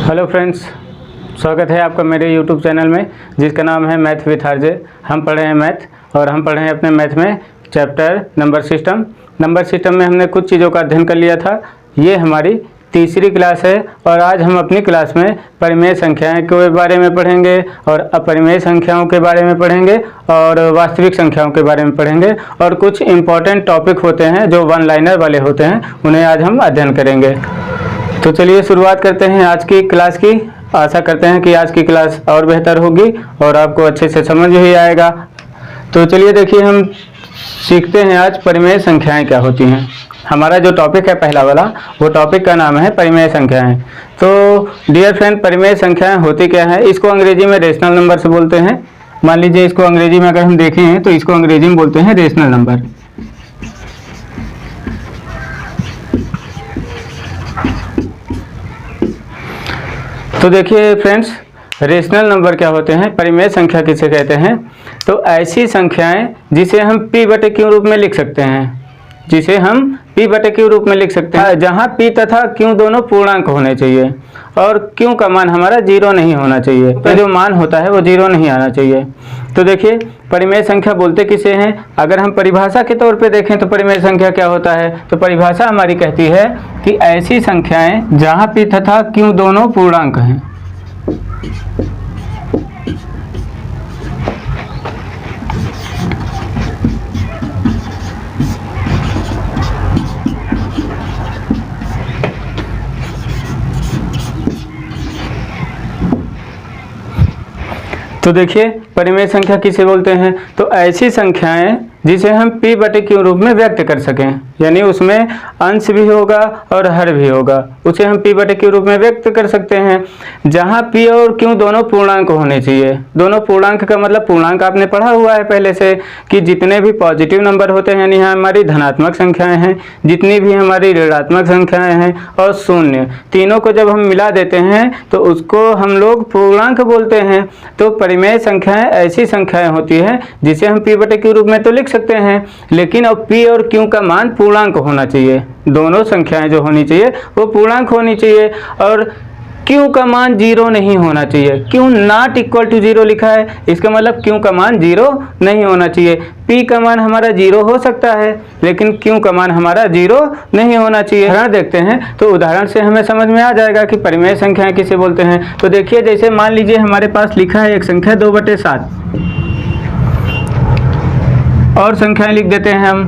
Hello friends, स्वागत है आपका मेरे यूट्यूब चैनल में जिसका नाम है मैथ विथ आरजे। हम पढ़ रहे हैं मैथ और हम पढ़ रहे हैं अपने मैथ में chapter number system. Number system में हमने कुछ चीज़ों का अध्ययन कर लिया था। ये हमारी तीसरी क्लास है और आज हम अपनी क्लास में परिमेय संख्याएं के बारे में पढ़ेंगे और अपरिमेय संख्याओं के बारे में पढ़ेंगे और वास्तविक संख्याओं के बारे में पढ़ेंगे और कुछ इम्पॉर्टेंट टॉपिक होते हैं जो वन लाइनर वाले होते हैं, उन्हें आज हम अध्ययन करेंगे। तो चलिए शुरुआत करते हैं आज की क्लास की। आशा करते हैं कि आज की क्लास और बेहतर होगी और आपको अच्छे से समझ भी आएगा। तो चलिए देखिए, हम सीखते हैं आज परिमेय संख्याएं क्या होती हैं। हमारा जो टॉपिक है पहला वाला, वो टॉपिक का नाम है परिमेय संख्याएं। तो डियर फ्रेंड, परिमेय संख्याएं होती क्या है? इसको अंग्रेजी में रेशनल नंबर से बोलते हैं। मान लीजिए इसको अंग्रेजी में अगर हम देखें तो इसको अंग्रेजी में बोलते हैं रेशनल नंबर। तो देखिए फ्रेंड्स, रेशनल नंबर क्या होते हैं, परिमेय संख्या किसे कहते हैं? तो ऐसी संख्याएं जिसे हम p/q रूप में लिख सकते हैं, जिसे हम p/q रूप में लिख सकते हैं, जहां p तथा q दोनों पूर्णांक होने चाहिए और q का मान हमारा 0 नहीं होना चाहिए। तो जो मान होता है वो 0 नहीं आना चाहिए। तो देखिए, परिमेय संख्या बोलते किसे हैं? अगर हम परिभाषा के तौर पे देखें तो परिमेय संख्या क्या होता है? तो परिभाषा हमारी कहती है कि ऐसी संख्याएं जहां p तथा q दोनों पूर्णांक हैं। तो देखिए, परिमेय संख्या किसे बोलते हैं? तो ऐसी संख्याएं जिसे हम p/q रूप में व्यक्त कर सकें, यानी उसमें अंश भी होगा और हर भी होगा, उसे हम p/q रूप में व्यक्त कर सकते हैं। जहां p और q दोनों पूर्णांक होने चाहिए। दोनों पूर्णांक का मतलब, पूर्णांक आपने पढ़ा हुआ है पहले से कि जितने भी पॉजिटिव नंबर होते हैं, यानी यहाँ हमारी धनात्मक संख्याएं हैं, जितनी भी हमारी ऋणात्मक संख्याएं हैं और शून्य, तीनों को जब हम मिला देते हैं तो उसको हम लोग पूर्णांक बोलते हैं। तो परिमेय संख्याएं ऐसी संख्याएं होती हैं जिसे हम p/q रूप में तो लिख सकते हैं, लेकिन अब p और q का मान पूर्णांक होना चाहिए। दोनों संख्याएं जो होनी चाहिए वो पूर्णांक होनी चाहिए और q का मान 0 नहीं होना चाहिए। q नॉट इक्वल टू 0 लिखा है, इसका मतलब q का मान 0 नहीं होना चाहिए। p का मान हमारा 0 हो सकता है लेकिन q का मान हमारा 0 नहीं होना चाहिए। उदाहरण देखते हैं तो उदाहरण से हमें समझ में आ जाएगा कि परिमेय संख्याएं किसे बोलते हैं। तो देखिए, जैसे मान लीजिए हमारे पास लिखा है एक संख्या 2/7 और संख्याएं लिख देते हैं हम।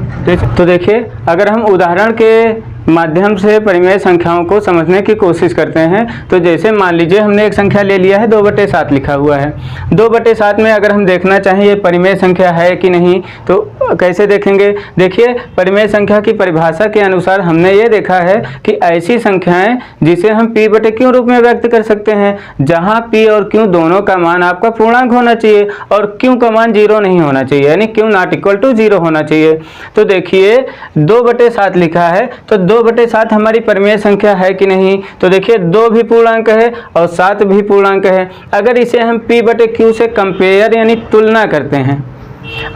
तो देखिए, अगर हम उदाहरण के माध्यम से परिमेय संख्याओं को समझने की कोशिश करते हैं तो जैसे मान लीजिए हमने एक संख्या ले लिया है, 2/7 लिखा हुआ है। 2/7 में अगर हम देखना चाहें ये परिमेय संख्या है कि नहीं तो कैसे देखेंगे? देखिए, परिमेय संख्या की परिभाषा के अनुसार हमने ये देखा है कि ऐसी संख्याएं जिसे हम p/q रूप में व्यक्त कर सकते हैं, जहां p और q दोनों का मान आपका पूर्णांक होना चाहिए और q का मान 0 नहीं होना चाहिए, यानी q नॉट इक्वल टू 0 होना चाहिए। तो देखिए, 2/7 लिखा है तो 2/7 हमारी परिमेय संख्या है कि नहीं? तो देखिए, 2 भी पूर्णांक है और 7 भी पूर्णांक है। अगर इसे हम p/q से कंपेयर यानी तुलना करते हैं,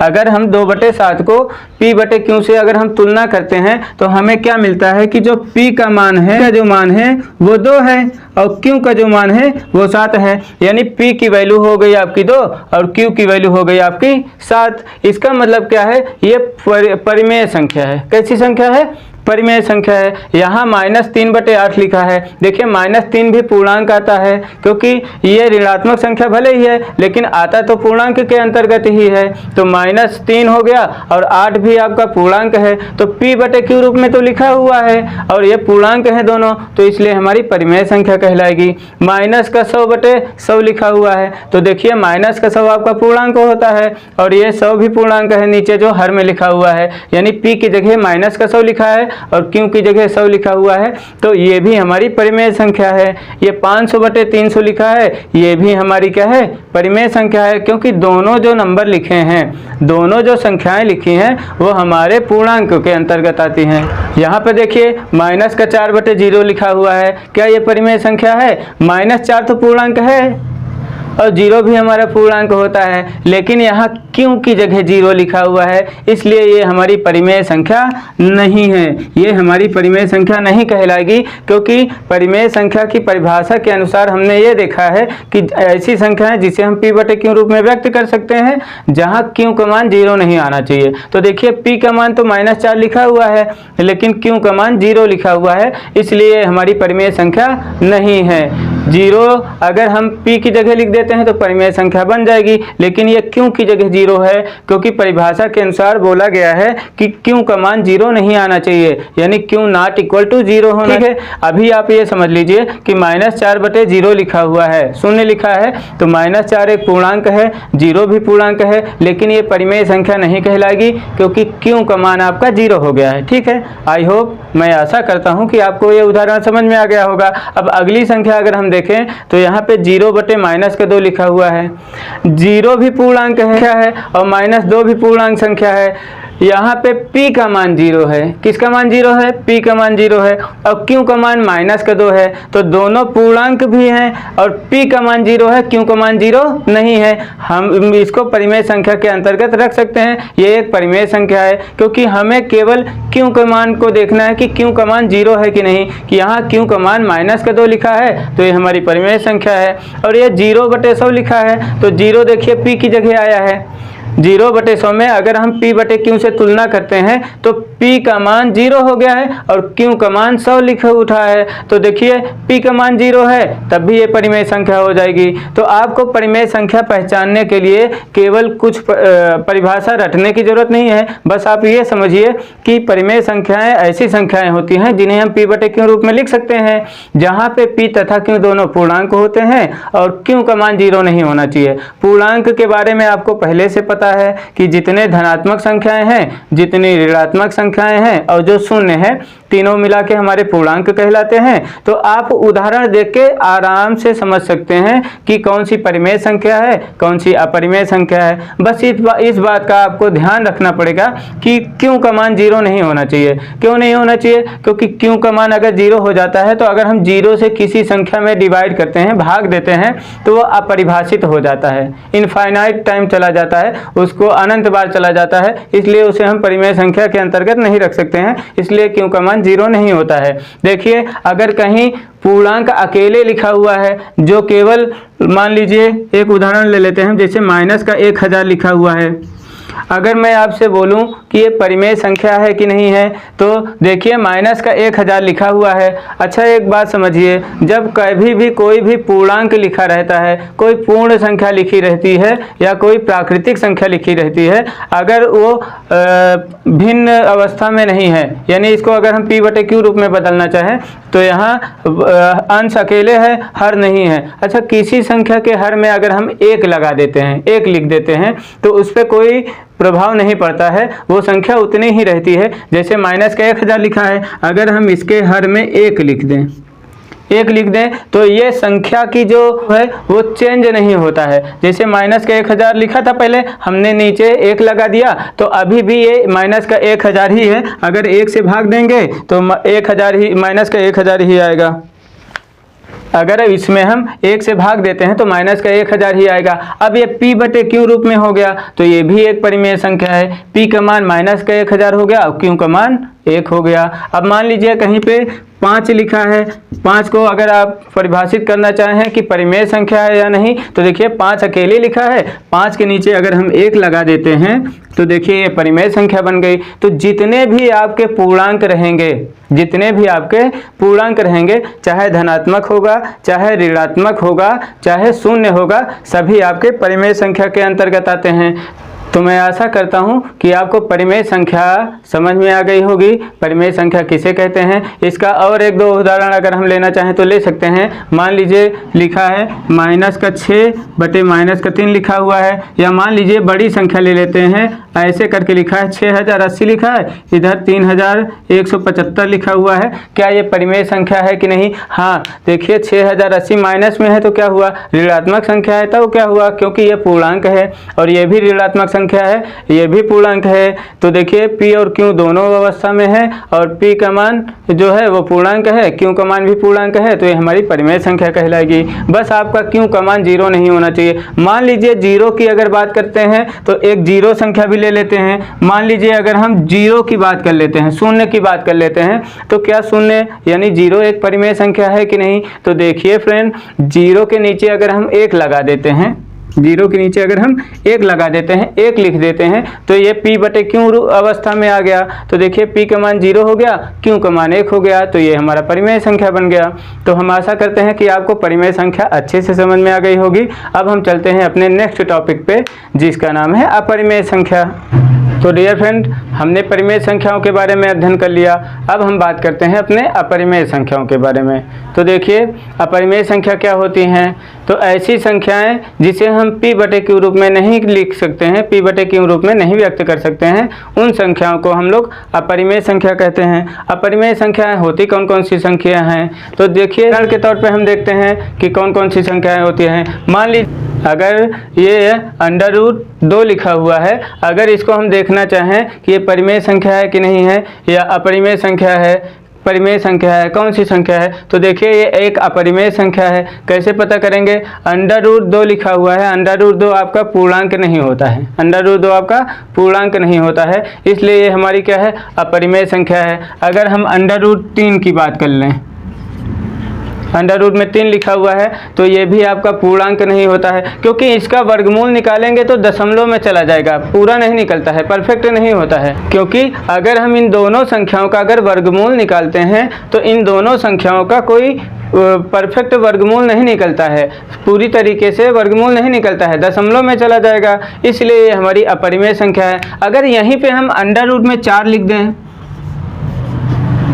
अगर हम 2/7 को p/q से अगर हम तुलना करते हैं तो हमें क्या मिलता है कि जो p का मान है, जो मान है वो 2 है और q का जो मान है वो 7 है, यानी p की वैल्यू हो गई आपकी 2 और q की वैल्यू हो गई आपकी 7। इसका मतलब क्या है? ये परिमेय संख्या है। कैसी संख्या है? परिमेय संख्या है। यहाँ -3/8 लिखा है। देखिए, -3 भी पूर्णांक आता है क्योंकि ये ऋणात्मक संख्या भले ही है लेकिन आता तो पूर्णांक के अंतर्गत ही है। तो -3 हो गया और 8 भी आपका पूर्णांक है, तो p/q रूप में तो लिखा हुआ है और ये पूर्णांक है दोनों, तो इसलिए हमारी परिमेय संख्या कहलाएगी। -100/100 लिखा हुआ है, तो देखिए -100 आपका पूर्णांक होता है और ये 100 भी पूर्णांक है नीचे जो हर में लिखा हुआ है, यानी p की जगह -100 लिखा है और q की जगह 100 लिखा हुआ है, तो ये भी हमारी परिमेय संख्या है। ये 500/300 लिखा है, ये भी हमारी क्या है? परिमेय संख्या है, क्योंकि दोनों जो नंबर लिखे हैं, दोनों जो संख्याएं लिखी हैं वो हमारे पूर्णांक के अंतर्गत आती हैं। यहाँ पे देखिए -4/0 लिखा हुआ है, क्या ये परिमेय संख्या है? -4 तो पूर्णांक है और जीरो भी हमारा पूर्णांक होता है, लेकिन यहाँ क्यों की जगह जीरो लिखा हुआ है, इसलिए ये हमारी परिमेय संख्या नहीं है, ये हमारी परिमेय संख्या नहीं कहलाएगी। क्योंकि परिमेय संख्या की परिभाषा के अनुसार हमने ये देखा है कि ऐसी संख्या है जिसे हम p/q रूप में व्यक्त कर सकते हैं जहाँ q का मान जीरो नहीं आना चाहिए। तो देखिए p का मान तो -4 लिखा हुआ है, लेकिन q का मान जीरो लिखा हुआ है, इसलिए हमारी परिमेय संख्या नहीं है। जीरो अगर हम p की जगह लिख देते हैं तो परिमेय संख्या बन जाएगी, लेकिन ये q की जगह जीरो है, क्योंकि परिभाषा के अनुसार बोला गया है कि q का मान जीरो नहीं आना चाहिए, यानी q not equal to zero होना है। अभी आप ये समझ लीजिए कि -4/0 लिखा हुआ है, शून्य लिखा है, तो -4 एक पूर्णांक है, जीरो भी पूर्णांक है, लेकिन ये परिमेय संख्या नहीं कहलाएगी क्योंकि q का मान आपका जीरो हो गया है। ठीक है, आई होप, मैं आशा करता हूँ कि आपको ये उदाहरण समझ में आ गया होगा। अब अगली संख्या अगर हम देखें तो यहाँ पे 0/-2 लिखा हुआ है। 0 भी पूर्णांक है और -2 भी पूर्णांक संख्या है। यहाँ पे p का मान 0 है, किसका मान 0 है, p का मान 0 है, और q का मान -2 है, तो दोनों पूर्णांक भी हैं और p का मान 0 है, q का मान 0 नहीं है। हम इसको परिमेय संख्या के अंतर्गत रख सकते हैं, ये एक परिमेय संख्या है, क्योंकि हमें केवल q के मान को देखना है कि q का मान 0 है कि नहीं। कि यहाँ q का मान -2 लिखा है तो ये हमारी परिमेय संख्या है, और ये 0/100 लिखा है, तो 0 देखिए p की जगह आया है। 0/100 में अगर हम p/q से तुलना करते हैं तो p का मान 0 हो गया है और q का मान 100 लिखा उठा है, तो देखिए p का मान 0 है तब भी ये परिमेय संख्या हो जाएगी। तो आपको परिमेय संख्या पहचानने के लिए केवल कुछ परिभाषा रटने की जरूरत नहीं है, बस आप ये समझिए कि परिमेय संख्याएं ऐसी संख्याएं होती हैं जिन्हें हम p/q रूप में लिख सकते हैं, जहाँ पे p तथा q दोनों पूर्णांक होते हैं और q का मान 0 नहीं होना चाहिए। पूर्णांक के बारे में आपको पहले से पता है कि जितने धनात्मक संख्याएं हैं, जितनी ऋणात्मक संख्याएं हैं और जो शून्य है, तीनों मिला के हमारे पूर्णांक कहलाते हैं। तो आप उदाहरण देख के आराम से समझ सकते हैं कि कौन सी परिमेय संख्या है, कौन सी अपरिमेय संख्या है। बस इस बात का आपको ध्यान रखना पड़ेगा कि q का मान 0 नहीं होना चाहिए। क्यों नहीं होना चाहिए? क्योंकि q का मान अगर 0 हो जाता है तो अगर हम 0 से किसी संख्या में डिवाइड करते हैं, भाग देते हैं, तो वो अपरिभाषित हो जाता है, इनफाइनाइट टाइम चला जाता है, उसको अनंत बार चला जाता है, इसलिए उसे हम परिमेय संख्या के अंतर्गत नहीं रख सकते हैं, इसलिए q का मान 0 नहीं होता है। देखिए अगर कहीं पूर्णांक अकेले लिखा हुआ है, जो केवल मान लीजिए एक उदाहरण ले लेते हैं, जैसे -1000 लिखा हुआ है, अगर मैं आपसे बोलूं कि ये परिमेय संख्या है कि नहीं है, तो देखिए -1000 लिखा हुआ है। अच्छा एक बात समझिए, जब कभी भी कोई भी पूर्णांक लिखा रहता है, कोई पूर्ण संख्या लिखी रहती है या कोई प्राकृतिक संख्या लिखी रहती है, अगर वो भिन्न अवस्था में नहीं है, यानी इसको अगर हम p/q रूप में बदलना चाहें तो यहाँ अंश अकेले है, हर नहीं है। अच्छा किसी संख्या के हर में अगर हम 1 लगा देते हैं, 1 लिख देते हैं, तो उस पर कोई प्रभाव नहीं पड़ता है, वो संख्या उतनी ही रहती है। जैसे -1000 लिखा है, अगर हम इसके हर में 1 लिख दें तो ये संख्या की जो है वो चेंज नहीं होता है। जैसे -1000 लिखा था, पहले हमने नीचे 1 लगा दिया, तो अभी भी ये -1000 ही है। अगर 1 से भाग देंगे तो 1000 ही -1000 ही आएगा। अगर इसमें हम 1 से भाग देते हैं तो -1000 ही आएगा। अब ये p/q रूप में हो गया, तो ये भी एक परिमेय संख्या है। p का मान -1000 हो गया और q का मान 1 हो गया। अब मान लीजिए कहीं पे 5 लिखा है, 5 को अगर आप परिभाषित करना चाहें कि परिमेय संख्या है या नहीं, तो देखिए 5 अकेले लिखा है, 5 के नीचे अगर हम 1 लगा देते हैं तो देखिए ये परिमेय संख्या बन गई। तो जितने भी आपके पूर्णांक रहेंगे, चाहे धनात्मक होगा, चाहे ऋणात्मक होगा, चाहे शून्य होगा, सभी आपके परिमेय संख्या के अंतर्गत आते हैं। तो मैं आशा करता हूं कि आपको परिमेय संख्या समझ में आ गई होगी। परिमेय संख्या किसे कहते हैं, इसका और 1-2 उदाहरण अगर हम लेना चाहें तो ले सकते हैं। मान लीजिए लिखा है -6/-3 लिखा हुआ है, या मान लीजिए बड़ी संख्या ले लेते हैं ऐसे करके लिखा है, 6080 लिखा है, इधर 3175 लिखा हुआ है। क्या ये परिमेय संख्या है कि नहीं? हाँ, देखिए 6080 माइनस में है तो क्या हुआ, ऋणात्मक संख्या है, तो क्या हुआ, क्योंकि ये पूर्णांक है और ये भी ऋणात्मक संख्या है, ये भी पूर्णांक है। तो देखिए P और Q दोनों अवस्था में है और P का मान जो है वो पूर्णांक है, Q का मान भी पूर्णांक है, तो ये हमारी परिमेय संख्या कहलाएगी। बस आपका Q का मान 0 नहीं होना चाहिए। मान लीजिए 0 की अगर बात करते हैं तो एक 0 संख्या भी ले लेते हैं। मान लीजिए अगर हम 0 की बात कर लेते हैं, शून्य की बात कर लेते हैं, तो क्या शून्य यानी 0 एक परिमेय संख्या है कि नहीं? तो देखिए फ्रेंड, 0 के नीचे अगर हम 1 लगा देते हैं, 0 के नीचे अगर हम 1 लगा देते हैं, 1 लिख देते हैं, तो ये P बटे Q अवस्था में आ गया। तो देखिए P का मान 0 हो गया, Q का मान 1 हो गया, तो ये हमारा परिमेय संख्या बन गया। तो हम आशा करते हैं कि आपको परिमेय संख्या अच्छे से समझ में आ गई होगी। अब हम चलते हैं अपने नेक्स्ट टॉपिक पे, जिसका नाम है अपरिमेय संख्या। तो डियर फ्रेंड, हमने परिमेय संख्याओं के बारे में अध्ययन कर लिया। अब हम बात करते हैं अपने अपरिमेय संख्याओं के बारे में। तो देखिए अपरिमेय संख्या क्या होती हैं? तो ऐसी संख्याएं जिसे हम P बटे Q रूप में नहीं लिख सकते हैं, P बटे Q रूप में नहीं व्यक्त कर सकते हैं, उन संख्याओं को हम लोग अपरिमेय संख्या कहते हैं। अपरिमेय संख्याएं होती कौन कौन सी संख्या हैं? तो देखिए उदाहरण के तौर पे हम देखते हैं कि कौन कौन सी संख्याएं होती हैं। मान लीजिए अगर ये √2 लिखा हुआ है, अगर इसको हम देखना चाहें कि ये परिमेय संख्या है कि नहीं है या अपरिमेय संख्या है, परिमेय संख्या है, कौन सी संख्या है? तो देखिए ये एक अपरिमेय संख्या है। कैसे पता करेंगे? √2 लिखा हुआ है, √2 आपका पूर्णांक नहीं होता है, √2 आपका पूर्णांक नहीं होता है, इसलिए ये हमारी क्या है, अपरिमेय संख्या है। अगर हम √3 की बात कर लें, √3 लिखा हुआ है, तो ये भी आपका पूर्णांक नहीं होता है, क्योंकि इसका वर्गमूल निकालेंगे तो दशमलव में चला जाएगा, पूरा नहीं निकलता है, परफेक्ट नहीं होता है। क्योंकि अगर हम इन दोनों संख्याओं का अगर वर्गमूल निकालते हैं तो इन दोनों संख्याओं का कोई परफेक्ट वर्गमूल नहीं निकलता है, पूरी तरीके से वर्गमूल नहीं निकलता है, दशमलव में चला जाएगा, इसलिए ये हमारी अपरिमेय संख्या है। अगर यहीं पे हम अंडर में 4 लिख दें,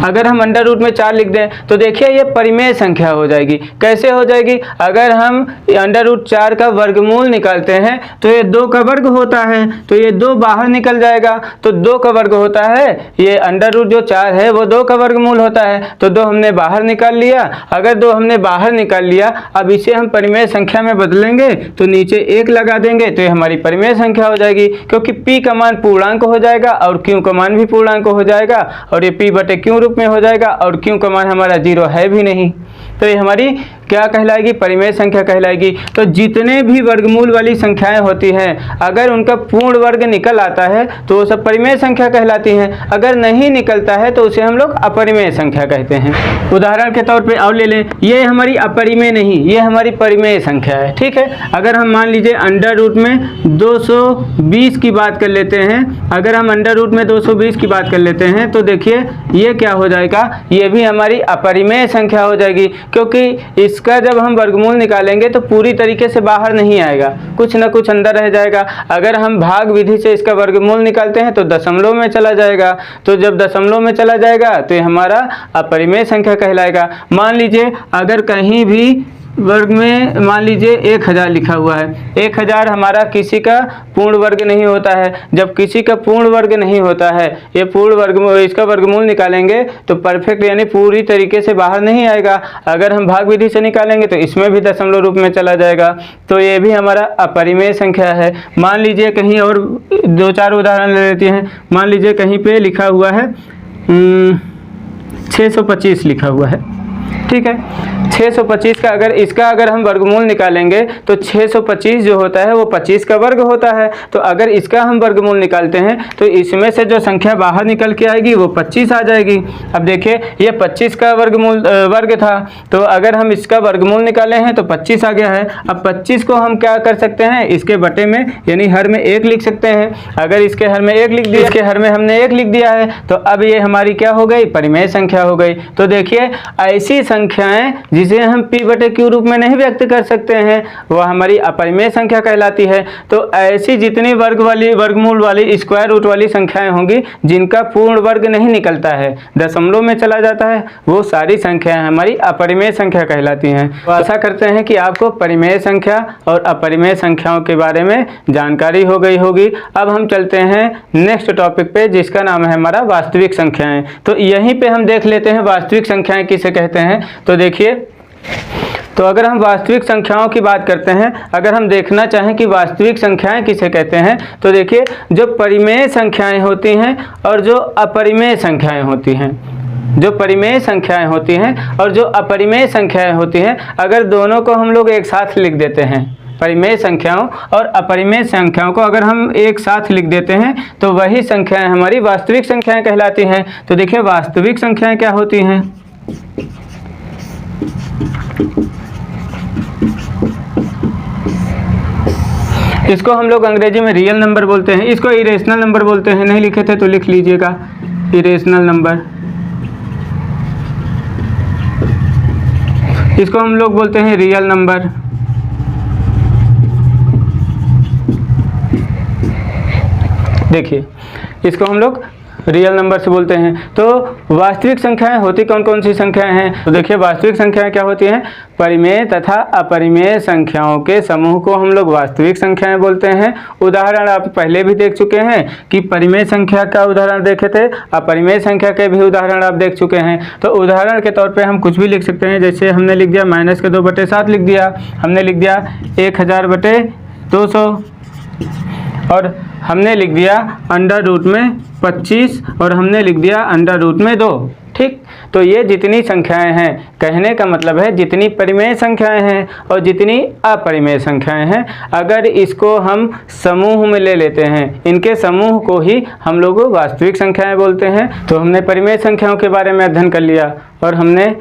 अगर हम अंडर में 4 लिख दें तो देखिए ये परिमेय संख्या हो जाएगी। कैसे हो जाएगी? अगर हम √4 का वर्गमूल निकालते हैं तो ये 2 का वर्ग होता है, तो ये 2 बाहर निकल जाएगा, तो 2 का वर्ग होता है, ये जो 4 है वो 2 का वर्गमूल होता है, तो 2 हमने बाहर निकाल लिया। अगर 2 हमने बाहर निकाल लिया, अब इसे हम परिमेय संख्या में बदलेंगे तो नीचे 1 लगा देंगे, तो ये हमारी परिमेय संख्या हो जाएगी, क्योंकि P का मान पूर्णांक हो जाएगा और Q का मान भी पूर्णांक हो जाएगा, और ये P बटे Q में हो जाएगा, और Q का मान हमारा 0 है भी नहीं, तो ये हमारी क्या कहलाएगी, परिमेय संख्या कहलाएगी। तो जितने भी वर्गमूल वाली संख्याएं होती हैं, अगर उनका पूर्ण वर्ग निकल आता है तो वो सब परिमेय संख्या कहलाती हैं, अगर नहीं निकलता है तो उसे हम लोग अपरिमेय संख्या कहते हैं। उदाहरण के तौर पे और ले लें, ये हमारी अपरिमेय नहीं, ये हमारी परिमेय संख्या है, ठीक है। अगर हम मान लीजिए अंडर में 220 की बात कर लेते हैं, अगर हम अंडर में 220 की बात कर लेते हैं तो देखिए ये क्या हो जाएगा, ये भी हमारी अपरिमेय संख्या हो जाएगी, क्योंकि इसका जब हम वर्गमूल निकालेंगे तो पूरी तरीके से बाहर नहीं आएगा, कुछ ना कुछ अंदर रह जाएगा। अगर हम भाग विधि से इसका वर्गमूल निकालते हैं तो दशमलव में चला जाएगा, तो जब दशमलव में चला जाएगा तो ये हमारा अपरिमेय संख्या कहलाएगा। मान लीजिए अगर कहीं भी वर्ग में मान लीजिए 1000 लिखा हुआ है, 1000 हमारा किसी का पूर्ण वर्ग नहीं होता है। जब किसी का पूर्ण वर्ग नहीं होता है, ये पूर्ण वर्गमूल, इसका वर्गमूल निकालेंगे तो परफेक्ट यानी पूरी तरीके से बाहर नहीं आएगा। अगर हम भाग विधि से निकालेंगे तो इसमें भी दशमलव रूप में चला जाएगा, तो ये भी हमारा अपरिमेय संख्या है। मान लीजिए कहीं और 2-4 उदाहरण ले लेते हैं। मान लीजिए कहीं पे लिखा हुआ है 625 लिखा हुआ है, ठीक है। 625 का अगर हम वर्गमूल निकालेंगे तो 625 जो होता है वो 25 का वर्ग होता है, तो अगर इसका हम वर्गमूल निकालते हैं तो इसमें से जो संख्या बाहर निकल के आएगी वो 25 आ जाएगी। अब देखिए ये 25 का वर्ग था, तो अगर हम इसका वर्गमूल निकाले हैं तो 25 आ गया है। अब 25 को हम क्या कर सकते हैं, इसके बटे में यानी हर में 1 लिख सकते हैं। अगर इसके हर में 1 लिख दिया, इसके हर में हमने 1 लिख दिया है, तो अब ये हमारी क्या हो गई, परिमेय संख्या हो गई। तो देखिए ऐसी संख्याएं जिसे हम p/q रूप में नहीं व्यक्त कर सकते हैं वह हमारी अपरिमेय संख्या कहलाती है। तो ऐसी जितनी वर्गमूल वाली स्क्वायर रूट वाली संख्याएं होंगी जिनका पूर्ण वर्ग नहीं निकलता है, दशमलव में चला जाता है, वो सारी संख्याएं हमारी अपरिमेय संख्या कहलाती हैं। तो आशा करते हैं कि आपको परिमेय संख्या और अपरिमेय संख्याओं के बारे में जानकारी हो गई होगी। अब हम चलते हैं नेक्स्ट टॉपिक पे, जिसका नाम है हमारा वास्तविक संख्याएं। तो यहीं पे हम देख लेते हैं वास्तविक संख्याएं किसे कहते हैं। तो देखिए, तो अगर हम वास्तविक संख्याओं की बात करते हैं, अगर हम देखना चाहें कि वास्तविक संख्याएं किसे कहते हैं, तो देखिए जो परिमेय संख्याएं होती हैं और जो अपरिमेय संख्याएं होती हैं, जो परिमेय संख्याएं होती हैं और जो अपरिमेय संख्याएं होती हैं, अगर दोनों को हम लोग एक साथ लिख देते हैं, परिमेय संख्याओं और अपरिमेय संख्याओं को अगर हम एक साथ लिख देते हैं तो वही संख्याएं हमारी वास्तविक संख्याएं कहलाती हैं। तो देखिए वास्तविक संख्याएं क्या होती हैं। इसको हम लोग अंग्रेजी में रियल नंबर बोलते हैं, इसको इरेशनल नंबर बोलते हैं। नहीं लिखे थे तो लिख लीजिएगा, इरेशनल नंबर। इसको हम लोग बोलते हैं रियल नंबर। देखिए इसको हम लोग रियल नंबर से बोलते हैं। तो वास्तविक संख्याएं होती कौन कौन सी संख्याएं हैं। तो देखिए वास्तविक संख्याएं क्या होती हैं, परिमेय तथा अपरिमेय संख्याओं के समूह को हम लोग वास्तविक संख्याएं बोलते हैं। उदाहरण आप पहले भी देख चुके हैं कि परिमेय संख्या का उदाहरण देखे थे, अपरिमेय संख्या के भी उदाहरण आप देख चुके हैं। तो उदाहरण के तौर पे हम कुछ भी लिख सकते हैं, जैसे हमने लिख दिया -2/7 लिख दिया, हमने लिख दिया 1000/200 और हमने लिख दिया √25 और हमने लिख दिया √2। ठीक, तो ये जितनी संख्याएं हैं, कहने का मतलब है जितनी परिमेय संख्याएं हैं और जितनी अपरिमेय संख्याएं हैं, अगर इसको हम समूह में ले लेते हैं, इनके समूह को ही हम लोग वास्तविक संख्याएं बोलते हैं। तो हमने परिमेय संख्याओं के बारे में अध्ययन कर लिया और हमने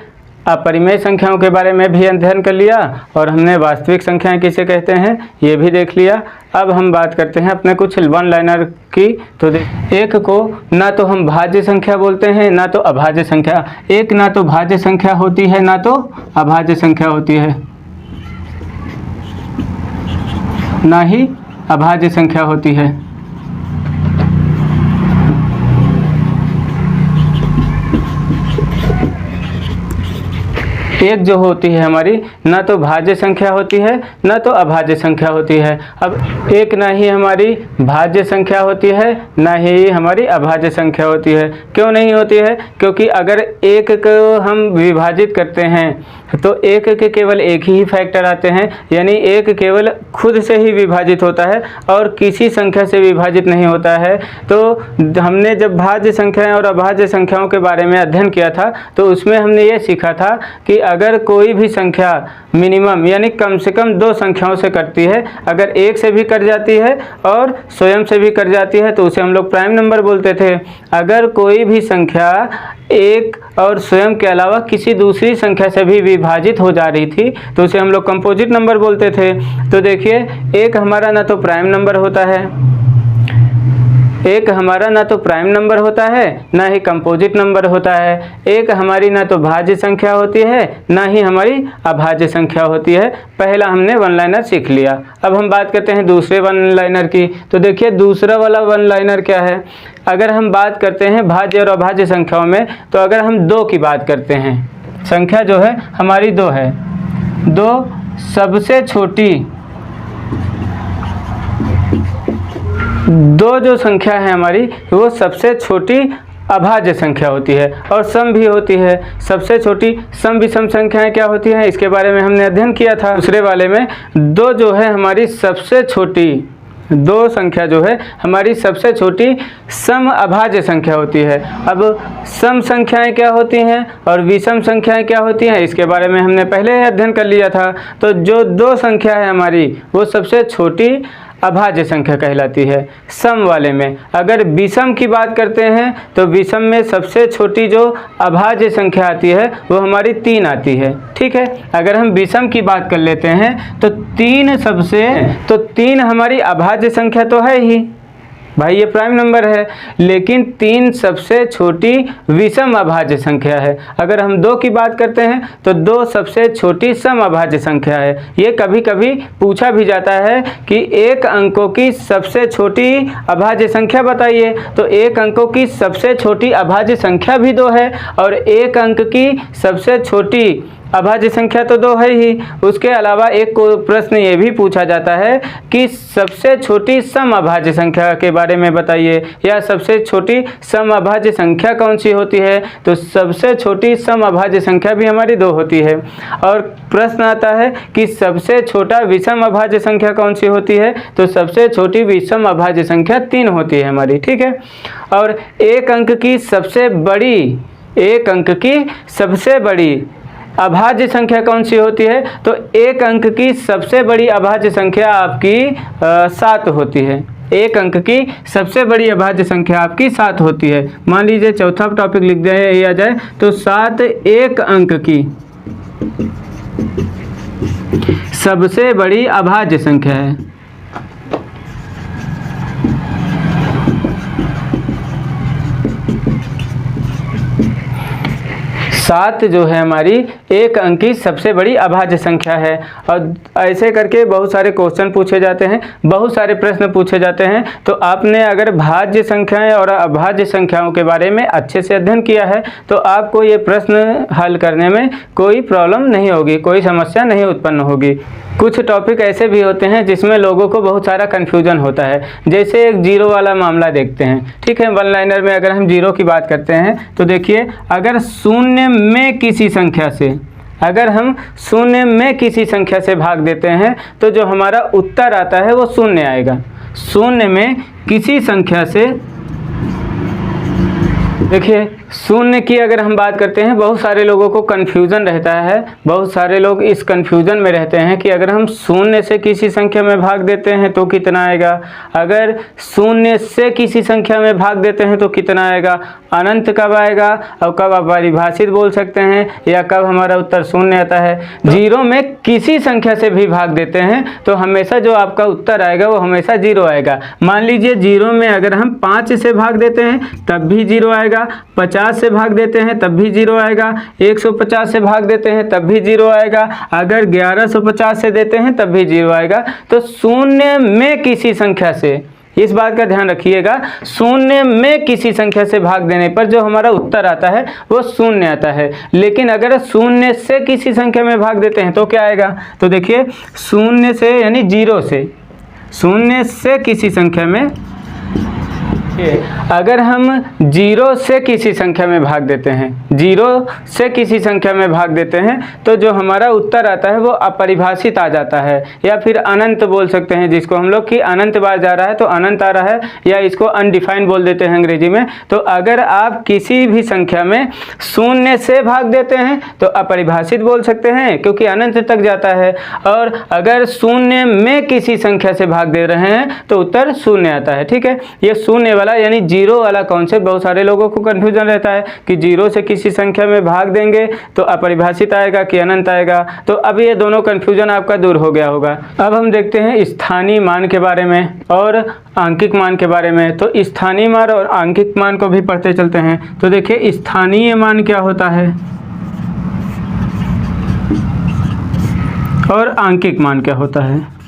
अपरिमेय संख्याओं के बारे में भी अध्ययन कर लिया और हमने वास्तविक संख्याएं किसे कहते हैं ये भी देख लिया। अब हम बात करते हैं अपने कुछ वन लाइनर की। तो एक को ना तो हम भाज्य संख्या बोलते हैं ना तो अभाज्य संख्या। एक ना तो भाज्य संख्या होती है ना तो अभाज्य संख्या होती है, ना ही अभाज्य संख्या होती है। एक जो होती है हमारी ना तो भाज्य संख्या होती है ना तो अभाज्य संख्या होती है। अब एक ना ही हमारी भाज्य संख्या होती है ना ही हमारी अभाज्य संख्या होती है। क्यों नहीं होती है? क्योंकि अगर एक को हम विभाजित करते हैं तो एक के केवल एक ही फैक्टर आते हैं, यानी एक केवल खुद से ही विभाजित होता है और किसी संख्या से विभाजित नहीं होता है। तो हमने जब भाज्य संख्याएं और अभाज्य संख्याओं के बारे में अध्ययन किया था तो उसमें हमने ये सीखा था कि अगर कोई भी संख्या मिनिमम यानी कम से कम 2 संख्याओं से कटती है, अगर एक से भी कट जाती है और स्वयं से भी कट जाती है तो उसे हम लोग प्राइम नंबर बोलते थे। अगर कोई भी संख्या एक और स्वयं के अलावा किसी दूसरी संख्या से भी विभाजित हो जा रही थी तो उसे हम लोग कंपोजिट नंबर बोलते थे। तो देखिए एक हमारा ना तो प्राइम नंबर होता है, एक हमारा ना तो प्राइम नंबर होता है ना ही कंपोजिट नंबर होता है। एक हमारी ना तो भाज्य संख्या होती है ना ही हमारी अभाज्य संख्या होती है। पहला हमने वन लाइनर सीख लिया। अब हम बात करते हैं दूसरे वन लाइनर की। तो देखिए दूसरा वाला वन लाइनर क्या है। अगर हम बात करते हैं भाज्य और अभाज्य संख्याओं में, तो अगर हम 2 की बात करते हैं, संख्या जो है हमारी 2 है, 2 सबसे छोटी 2 जो संख्या है हमारी वो सबसे छोटी अभाज्य संख्या होती है और सम भी होती है। सबसे छोटी सम विषम संख्याएं क्या होती हैं इसके बारे में हमने अध्ययन किया था। दूसरे वाले में 2 जो है हमारी सबसे छोटी 2 संख्या जो है हमारी सबसे छोटी सम अभाज्य संख्या होती है। अब सम संख्याएं क्या होती हैं और विषम संख्याएं क्या होती हैं इसके बारे में हमने पहले ही अध्ययन कर लिया था। तो जो 2 संख्या है हमारी वो सबसे छोटी अभाज्य संख्या कहलाती है सम वाले में। अगर विषम की बात करते हैं तो विषम में सबसे छोटी जो अभाज्य संख्या आती है वो हमारी 3 आती है। ठीक है, अगर हम विषम की बात कर लेते हैं तो 3 हमारी अभाज्य संख्या तो है ही, भाई ये प्राइम नंबर है, लेकिन 3 सबसे छोटी विषम अभाज्य संख्या है। अगर हम 2 की बात करते हैं तो 2 सबसे छोटी सम अभाज्य संख्या है। ये कभी कभी पूछा भी जाता है कि 1 अंकों की सबसे छोटी अभाज्य संख्या बताइए, तो 1 अंकों की सबसे छोटी अभाज्य संख्या भी 2 है और 1 अंक की सबसे छोटी अभाज्य संख्या तो 2 है ही। उसके अलावा एक को प्रश्न ये भी पूछा जाता है कि सबसे छोटी सम अभाज्य संख्या के बारे में बताइए, या सबसे छोटी सम अभाज्य संख्या कौन सी होती है, तो सबसे छोटी सम अभाज्य संख्या भी हमारी 2 होती है। और प्रश्न आता है कि सबसे छोटा विषम अभाज्य संख्या कौन सी होती है, तो सबसे छोटी विषम अभाज्य संख्या 3 होती है हमारी, ठीक है। और 1 अंक की सबसे बड़ी अभाज्य संख्या कौन सी होती है, तो 1 अंक की सबसे बड़ी अभाज्य संख्या आपकी 7 होती है। 1 अंक की सबसे बड़ी अभाज्य संख्या आपकी 7 होती है। मान लीजिए चौथा टॉपिक लिख दिया जाए तो 7 1 अंक की सबसे बड़ी अभाज्य संख्या है। 7 जो है हमारी 1 अंक की सबसे बड़ी अभाज्य संख्या है। और ऐसे करके बहुत सारे क्वेश्चन पूछे जाते हैं, बहुत सारे प्रश्न पूछे जाते हैं। तो आपने अगर भाज्य संख्याएं और अभाज्य संख्याओं के बारे में अच्छे से अध्ययन किया है तो आपको ये प्रश्न हल करने में कोई प्रॉब्लम नहीं होगी, कोई समस्या नहीं उत्पन्न होगी। कुछ टॉपिक ऐसे भी होते हैं जिसमें लोगों को बहुत सारा कन्फ्यूजन होता है, जैसे एक जीरो वाला मामला देखते हैं, ठीक है। वन लाइनर में अगर हम जीरो की बात करते हैं तो देखिए, अगर शून्य में किसी संख्या से, अगर हम शून्य में किसी संख्या से भाग देते हैं तो जो हमारा उत्तर आता है वो शून्य आएगा। शून्य में किसी संख्या से, देखिए शून्य की अगर हम बात करते हैं, बहुत सारे लोगों को कन्फ्यूज़न रहता है, बहुत सारे लोग इस कन्फ्यूज़न में रहते हैं कि अगर हम शून्य से किसी संख्या में भाग देते हैं तो कितना आएगा, अगर शून्य से किसी संख्या में भाग देते हैं तो कितना आएगा, अनंत कब आएगा और कब आप परिभाषित बोल सकते हैं, या कब हमारा उत्तर शून्य आता है। जीरो में किसी संख्या से भी भाग देते हैं तो हमेशा जो आपका उत्तर आएगा वो हमेशा जीरो आएगा। मान लीजिए जीरो में अगर हम 5 से भाग देते हैं तब भी जीरो आएगा, 50 से भाग देते हैं तब भी जीरो आएगा, 150 से भाग देते हैं तब भी जीरो आएगा, अगर 1150 से देते हैं तब भी जीरो आएगा। तो शून्य में किसी संख्या से, इस बात का ध्यान रखिएगा, शून्य में किसी संख्या से भाग देने पर जो हमारा उत्तर आता है वो शून्य आता है। लेकिन अगर शून्य से किसी संख्या में भाग देते हैं तो क्या आएगा, तो देखिए शून्य से यानी जीरो से, शून्य से किसी संख्या में, अगर हम जीरो से किसी संख्या में भाग देते हैं, जीरो से किसी संख्या में भाग देते हैं तो जो हमारा उत्तर आता है वो अपरिभाषित आ जाता है, या फिर अनंत बोल सकते हैं जिसको हम लोग, कि अनंत बार जा रहा है तो अनंत आ रहा है, या इसको अनडिफाइंड बोल देते हैं अंग्रेजी में। तो अगर आप किसी भी संख्या में शून्य से भाग देते हैं तो अपरिभाषित बोल सकते हैं क्योंकि अनंत तक जाता है, और अगर शून्य में किसी संख्या से भाग दे रहे हैं तो उत्तर शून्य आता है, ठीक है। ये शून्य वाला यानी जीरो वाला कॉन्सेप्ट बहुत सारे लोगों को कंफ्यूजन रहता है कि जीरो से किसी संख्या में भाग देंगे तो अपरिभाषित आएगा कि अनंत आएगा। तो अब ये दोनों कंफ्यूजन आपका दूर हो गया होगा। अब हम देखते हैं स्थानीय मान के बारे में और आंकिक मान के बारे में। तो स्थानीय मान और आंकिक मान को भी पढ़ते चलते हैं। तो देखिए स्थानीय मान क्या होता है और आंकिक मान क्या होता है।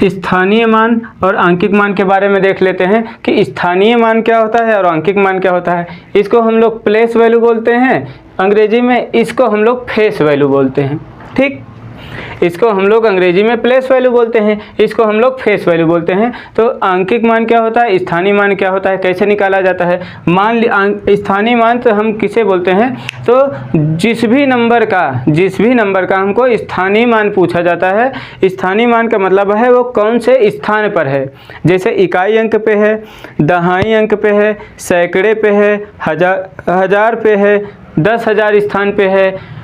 स्थानीय मान और आंकिक मान के बारे में देख लेते हैं कि स्थानीय मान क्या होता है और आंकिक मान क्या होता है। इसको हम लोग प्लेस वैल्यू बोलते हैं अंग्रेजी में, इसको हम लोग फेस वैल्यू बोलते हैं, ठीक। इसको हम लोग अंग्रेजी में प्लेस वैल्यू बोलते हैं, इसको हम लोग फेस वैल्यू बोलते हैं। तो आंकिक मान क्या होता है, स्थानीय मान क्या होता है, कैसे निकाला जाता है। स्थानीय मान तो हम किसे बोलते हैं, तो जिस भी नंबर का हमको स्थानीय मान पूछा जाता है। स्थानीय मान का मतलब है वो कौन से स्थान पर है, जैसे इकाई अंक पे है, दहाई अंक पे है, सैकड़े पे है, हजार पे है, 10,000 स्थान पे है,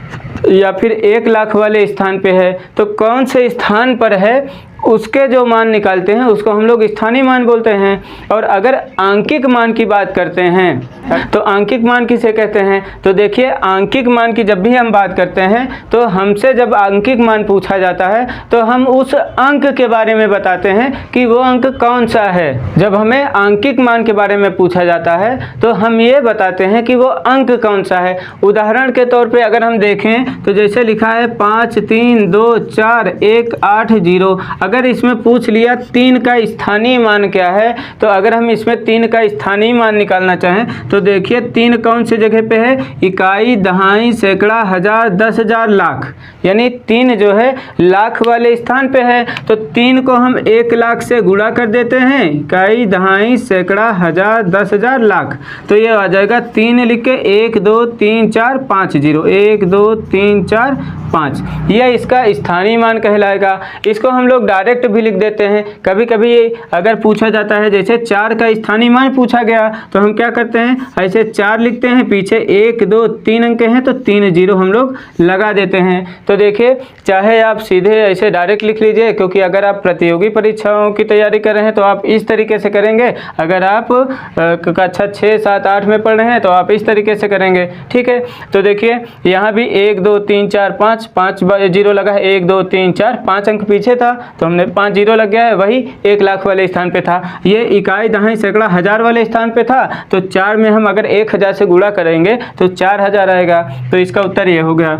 या फिर 1 लाख वाले स्थान पे है। तो कौन से स्थान पर है उसके जो मान निकालते हैं उसको हम लोग स्थानीय मान बोलते हैं। और अगर आंकिक मान की बात करते हैं तो आंकिक मान किसे कहते हैं? तो देखिए, आंकिक मान की जब भी हम बात करते हैं तो हमसे जब आंकिक मान पूछा जाता है तो हम उस अंक के बारे में बताते हैं कि वो अंक कौन सा है। जब हमें आंकिक मान के बारे में पूछा जाता है तो हम ये बताते हैं कि वो अंक कौन सा है। उदाहरण के तौर पे अगर हम देखें तो जैसे लिखा है 5 3 2 4 1 8 0। अगर इसमें पूछ लिया 3 का स्थानीय मान क्या है, तो अगर हम इसमें 3 का स्थानीय मान निकालना चाहें तो देखिए 3 कौन सी जगह पे है? इकाई, दहाई, सैकड़ा, हजार, 10,000, लाख। यानी 3 जो है लाख वाले स्थान पे है। तो 3 को हम 1 लाख से गुणा कर देते हैं, इकाई, दहाई, सैकड़ा, हजार, 10,000, लाख। तो ये आ जाएगा 3 लिख के 1 2 3 4 5 0, 1 2 3 4 5। यह इसका स्थानीय मान कहलाएगा। इसको हम लोग डायरेक्ट भी लिख देते हैं। कभी कभी अगर पूछा जाता है, जैसे 4 का स्थानीय मान पूछा गया, तो हम क्या करते हैं, ऐसे 4 लिखते हैं, पीछे 1 2 3 अंक हैं तो 3 0 हम लोग लगा देते हैं। तो देखिए, चाहे आप सीधे ऐसे डायरेक्ट लिख लीजिए, क्योंकि अगर आप प्रतियोगी परीक्षाओं की तैयारी कर रहे हैं तो आप इस तरीके से करेंगे। अगर आप कक्षा 6 7 8 में पढ़ रहे हैं तो आप इस तरीके से करेंगे। ठीक है, तो देखिए यहाँ भी 1 2 3 4 5 0 लगा है, 1 2 3 4 5 अंक पीछे था तो हमने 5 0 लग गया है, वही 1 लाख वाले स्थान पे था। ये इकाई, दहाई, सैकड़ा, हजार वाले स्थान पे था, तो 4 में हम अगर 1000 से गुणा करेंगे तो 4000 आएगा। तो इसका उत्तर ये हो गया,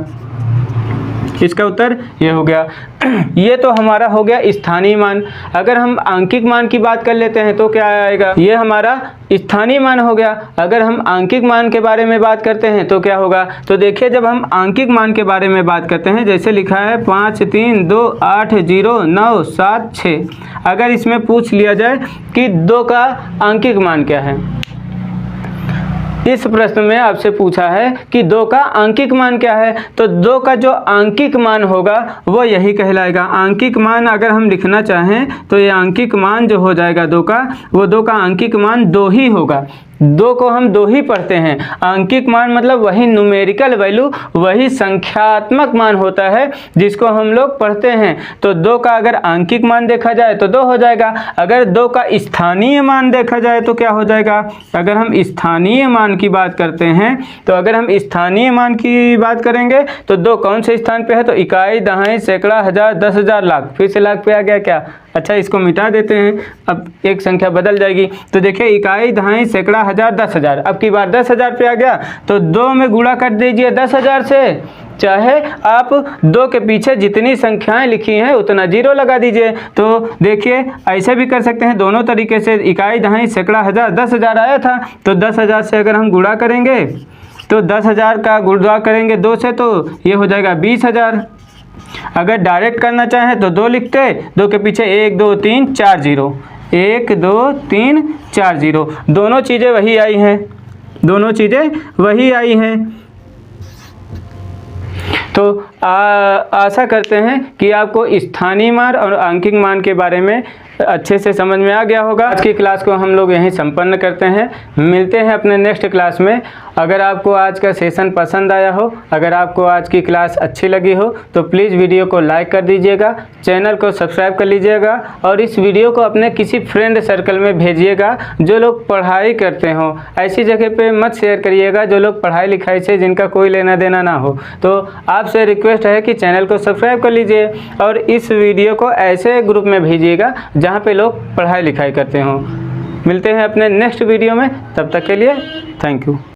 इसका उत्तर ये हो गया। ये तो हमारा हो गया स्थानीय मान। अगर हम आंकिक मान की बात कर लेते हैं तो क्या आएगा? ये हमारा स्थानीय मान हो गया। अगर हम आंकिक मान के बारे में बात करते हैं तो क्या होगा? तो देखिए, जब हम आंकिक मान के बारे में बात करते हैं, जैसे लिखा है 5 3 2 8 0 9 7 6। अगर इसमें पूछ लिया जाए कि 2 का आंकिक मान क्या है, इस प्रश्न में आपसे पूछा है कि 2 का आंकिक मान क्या है, तो 2 का जो आंकिक मान होगा वो यही कहलाएगा। आंकिक मान अगर हम लिखना चाहें तो ये आंकिक मान जो हो जाएगा 2 का, वो 2 का आंकिक मान 2 ही होगा। 2 को हम 2 ही पढ़ते हैं। आंकिक मान मतलब वही न्यूमेरिकल वैल्यू, वही संख्यात्मक मान होता है जिसको हम लोग पढ़ते हैं। तो 2 का अगर आंकिक मान देखा जाए तो 2 हो जाएगा। अगर 2 का स्थानीय मान देखा जाए तो क्या हो जाएगा? अगर हम स्थानीय मान की बात करते हैं तो अगर हम स्थानीय मान की बात करेंगे तो 2 कौन से स्थान पे है? तो इकाई, दहाई, सैकड़ा, हजार, 10,000, लाख। फिर से लाख पे आ गया क्या? अच्छा, इसको मिटा देते हैं, अब एक संख्या बदल जाएगी। तो देखिए, इकाई, दहाई, सैकड़ा, हजार, 10,000। अब की बार 10,000 पे आ गया तो 2 में गुणा कर दीजिए 10,000 से। चाहे आप 2 के पीछे जितनी संख्याएं लिखी हैं उतना 0 लगा दीजिए। तो देखिए, ऐसे भी कर सकते हैं दोनों तरीके से। इकाई, दहाई, सैकड़ा, हजार, 10,000 आया था तो 10,000 से अगर हम गुणा करेंगे तो 10,000 का गुणा करेंगे 2 से तो ये हो जाएगा 20,000। अगर डायरेक्ट करना चाहें तो 2 लिखते, 2 के पीछे 1 2 3 4 0, 1 2 3 4 0। दोनों चीज़ें वही आई हैं, दोनों चीज़ें वही आई हैं। तो आशा करते हैं कि आपको स्थानीय मान और आंकिक मान के बारे में अच्छे से समझ में आ गया होगा। आज की क्लास को हम लोग यहीं संपन्न करते हैं। मिलते हैं अपने नेक्स्ट क्लास में। अगर आपको आज का सेशन पसंद आया हो, अगर आपको आज की क्लास अच्छी लगी हो तो प्लीज़ वीडियो को लाइक कर दीजिएगा, चैनल को सब्सक्राइब कर लीजिएगा और इस वीडियो को अपने किसी फ्रेंड सर्कल में भेजिएगा जो लोग पढ़ाई करते हों। ऐसी जगह पे मत शेयर करिएगा जो लोग पढ़ाई लिखाई से जिनका कोई लेना देना ना हो। तो आपसे रिक्वेस्ट है कि चैनल को सब्सक्राइब कर लीजिए और इस वीडियो को ऐसे ग्रुप में भेजिएगा जहाँ पे लोग पढ़ाई लिखाई करते हों। मिलते हैं अपने नेक्स्ट वीडियो में, तब तक के लिए थैंक यू।